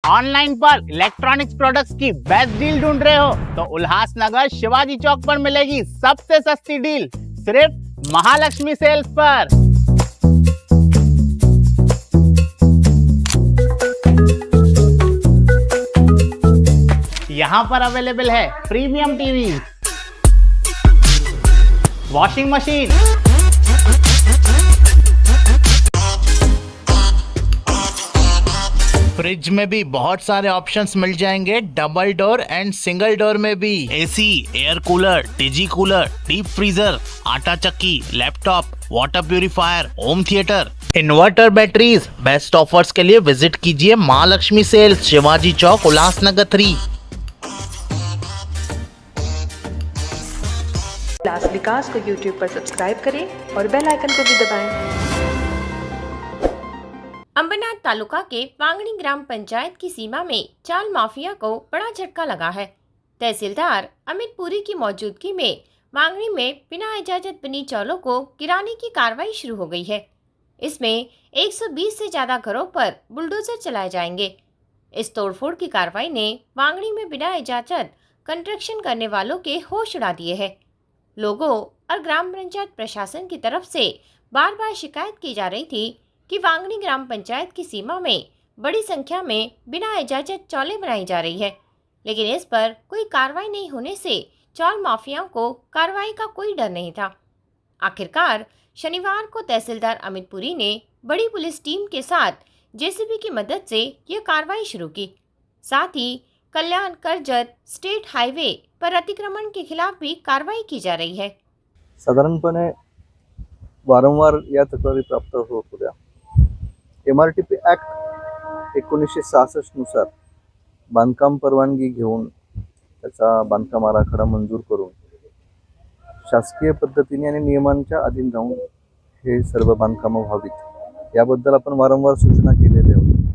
Online पर electronics products की best deal ढूंढ रहे हो तो उल्लासनगर शिवाजी चौक पर मिलेगी सबसे सस्ती डील, सिर्फ महालक्ष्मी सेल्स पर। यहाँ पर अवेलेबल है premium TV, washing machine, fridge में भी बहुत सारे ऑप्शंस मिल जाएंगे, double door and single door में भी। एसी, एयर कूलर, डिजी कूलर, डीप फ्रीजर, आटा चक्की, laptop, water purifier, home theatre, inverter, batteries. Best offers के लिए विजिट कीजिए महालक्ष्मी सेल्स, शिवाजी चौक, उल्लासनगर 3। उल्लास विकास को YouTube पर सब्सक्राइब करें और बेल आइकन को भी दबाएं। अंबरनाथ तालुका के वांगणी ग्राम पंचायत की सीमा में चाल माफिया को बड़ा झटका लगा है। तहसीलदार अमित पुरी की मौजूदगी में वांगणी में बिना इजाजत बनी चालों को गिराने की कार्रवाई शुरू हो गई है। इसमें 120 से ज्यादा घरों पर बुलडोजर चलाए जाएंगे। इस तोड़फोड़ की कार्रवाई ने वांगणी में बिना इजाजत कंस्ट्रक्शन करने वालों के होश उड़ा दिए हैं। लोगों और ग्राम पंचायत प्रशासन की तरफ से बार बार शिकायत की जा रही थी कि वांगणी ग्राम पंचायत की सीमा में बड़ी संख्या में बिना इजाजत चौलें बनाई जा रही है, लेकिन इस पर कोई कार्रवाई नहीं होने से चौल माफियाओं को कार्रवाई का कोई डर नहीं था। आखिरकार शनिवार को तहसीलदार अमित पुरी ने बड़ी पुलिस टीम के साथ जेसीबी की मदद से यह कार्रवाई शुरू की। साथ ही कल्याण कर्जत स्टेट हाईवे पर अतिक्रमण के खिलाफ भी कार्रवाई की जा रही है। साधारणपणे वारंवार या तक्रारी प्राप्त होत होत्या। MRTP ॲक्ट 1966 नुसार बांधकाम परवानगी घेऊन त्याचा बांधकाम आराखडा मंजूर करून शासकीय पद्धतीने आणि नियमांच्या अधीन राहून हे सर्व बांधकामं व्हावीत याबद्दल आपण वारंवार सूचना केलेल्या होत्या,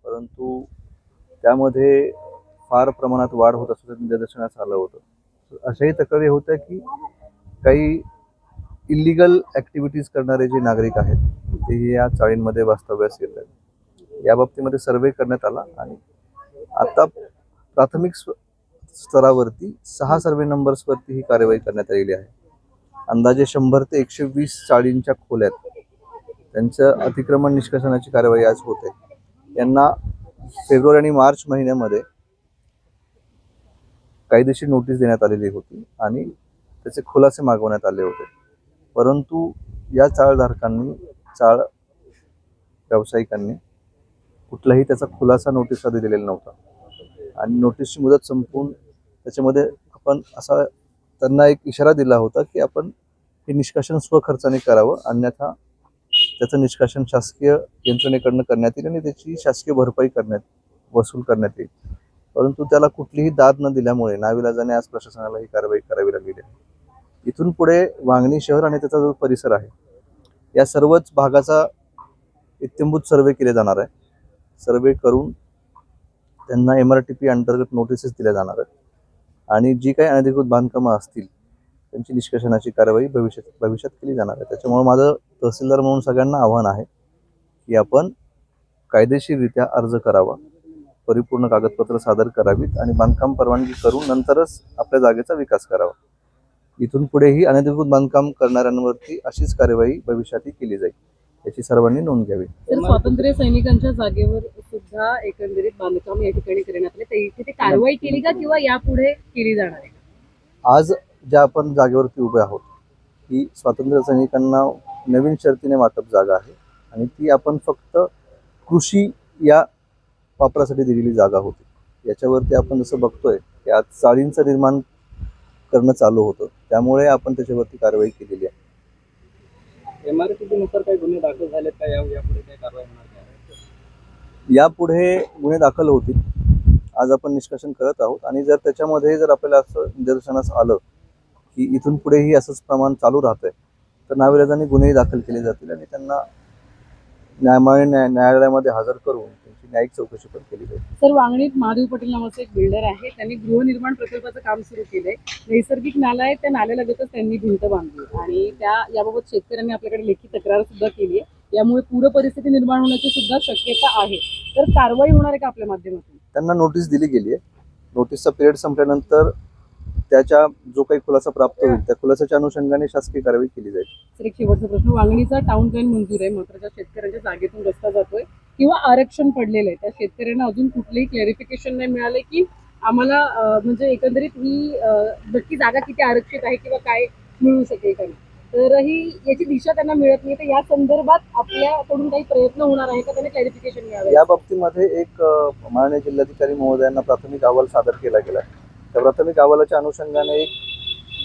परंतु त्यामध्ये फार प्रमाणात वाढ होत असल्याचं निदर्शनास आलं होतं। अशाही तक्रारी होत्या की काही इलिगल ॲक्टिव्हिटीज करणारे जे नागरिक आहेत ते या चाळींमध्ये वास्तव्यास येत आहेत। या बाबतीमध्ये सर्वे करण्यात आला आणि आता प्राथमिक स्तरावरती 6 सर्वे नंबर्सवरती ही कार्यवाही करण्यात आलेली आहे। अंदाजे 100 ते 120 चाळींच्या खोल्यात त्यांचं अतिक्रमण निष्कर्षणाची कार्यवाही आज होते। यांना फेब्रुवारी आणि मार्च महिन्यामध्ये कायदेशीर नोटीस देण्यात आलेली होती आणि त्याचे खुलासे मागवण्यात आले होते, परंतु या चाळधारकांनी, चाळ व्यावसायिकांनी कुठलाही त्याचा खुलासा नोटीस आधी दिलेला नव्हता आणि नोटीसची मुदत संपून त्याच्यामध्ये आपण असा त्यांना एक इशारा दिला होता की आपण हे निष्कासन स्वखर्चाने करावं, अन्यथा त्याचं निष्कासन शासकीय यंत्रणेकडनं करण्यात येईल आणि त्याची शासकीय भरपाई वसूल करण्यात येईल, परंतु त्याला कुठलीही दाद न दिल्यामुळे नाविलाजाने आज प्रशासनाला ही कारवाई करावी लागलेली आहे। इथून पुढे वांगणी शहर आणि त्याचा जो परिसर आहे या सर्वच भागाचा इत्थंभूत सर्वे केले जाणार आहे। सर्वे करून त्यांना MRTP अंतर्गत नोटिसेस दिल्या जाणार आहेत आणि जी काही अनधिकृत बांधकामं असतील त्यांची निष्कर्षणाची कारवाई भविष्यात केली जाणार आहे। त्याच्यामुळे माझं तहसीलदार म्हणून सगळ्यांना आव्हान आहे की आपण कायदेशीररित्या अर्ज करावा, परिपूर्ण कागदपत्र सादर करावीत आणि बांधकाम परवानगी करून नंतरच आपल्या जागेचा विकास करावा। इथून पुढेही अनधिकृत बांधकाम करणाऱ्यांवरती अशीच कार्यवाही भविष्यातही केली जाईल याची सर्वांनी नोंद घ्यावी। स्वातंत्र्य सैनिकांच्या जागेवर सुद्धा एकंदरीत बांधकाम या ठिकाणी करण्यात आले, इथे कारवाई केली का किंवा यापुढे केली जाणार आहे? आज ज्या आपण जागेवरती उभे आहोत ही स्वातंत्र्य सैनिकांना नवीन शर्तीने वाटप जागा आहे आणि ती आपण फक्त कृषी या वापरासाठी दिलेली जागा होती। याच्यावरती आपण जसं बघतोय की आज चाळींचं निर्माण करणं चालू होतं, त्यामुळे आपण त्याच्यावरती कारवाई केलेली आहे। MRTP नुसार काही गुन्हे दाखल झालेत का? यापुढे काही कारवाई होणार नाही? यापुढे गुन्हे दाखल होतील, आज आपण निष्कर्षण करत आहोत आणि जर त्याच्यामध्ये जर आपल्याला असं निदर्शनास आलं की इथून पुढेही असंच प्रमाण चालू राहतंय तर नाविलाजाने गुन्हेही दाखल केले जातील आणि त्यांना न्यायालयामध्ये हजर करून त्यांची न्यायिक चौकशी पण केली जाईल। सर, वांगणीत महादेव पाटील नावाचे एक बिल्डर आहे, त्यांनी गृहनिर्माण प्रकल्पाचं काम सुरू केलंय। नैसर्गिक नाला आहे, त्या नाल्यालगतच त्यांनी भिंत बांधली आणि याबाबत शेतकऱ्यांनी आपल्याकडे लेखी तक्रार सुद्धा केली आहे। यामुळे पूर परिस्थिती निर्माण होण्याची सुद्धा शक्यता आहे. तर कारवाई होणार आहे का आपल्या माध्यमातून? त्यांना नोटीस दिली गेली आहे. नोटीसचा पिरियड संपल्यानंतर त्याच्या जो काही खुलासा प्राप्त होईल त्या खुलासाच्या अनुषंगाने शासकीय कारवाई केली जाईल. तर एक शेवटचा प्रश्न, वांगणीचा टाउन प्लॅन मंजूर आहे, मात्र ज्या शेतकऱ्यांच्या जागेतून रस्ता जातोय किंवा आरक्षण पडलेलं आहे त्या शेतकऱ्यांना अजून कुठलंही क्लॅरिफिकेशन नाही मिळालंय की आम्हाला म्हणजे एकंदरीत ही नक्की जागा किती आरक्षित आहे किंवा काय मिळू शकेल का नाही. तर ही याची दिशा त्यांना मिळत नाही. तर या संदर्भात आपल्याकडून काही प्रयत्न होणार आहे का, त्यांना क्लॅरिफिकेशन मिळावं? या बाबतीमध्ये एक माननीय जिल्हाधिकारी महोदयांना प्राथमिक अहवाल सादर केला गेला. त्या प्राथमिक अहवालाच्या अनुषंगाने एक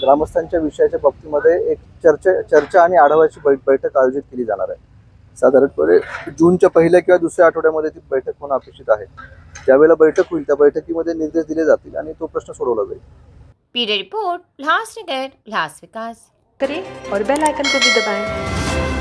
ग्रामस्थांच्या विषयाच्या बाबतीमध्ये एक चर्चा आणि आढाव्याची बैठक आयोजित केली जाणार आहे. साधारणपणे जूनच्या पहिल्या किंवा दुसऱ्या आठवड्यामध्ये ती बैठक होणं अपेक्षित आहे. ज्यावेळेला बैठक होईल त्या बैठकीमध्ये निर्देश दिले जातील आणि तो प्रश्न सोडवला जाईल. ब्यूरो रिपोर्ट, उल्लासनगर, उल्लास विकास। करें और बेल आइकन को भी दबाएं।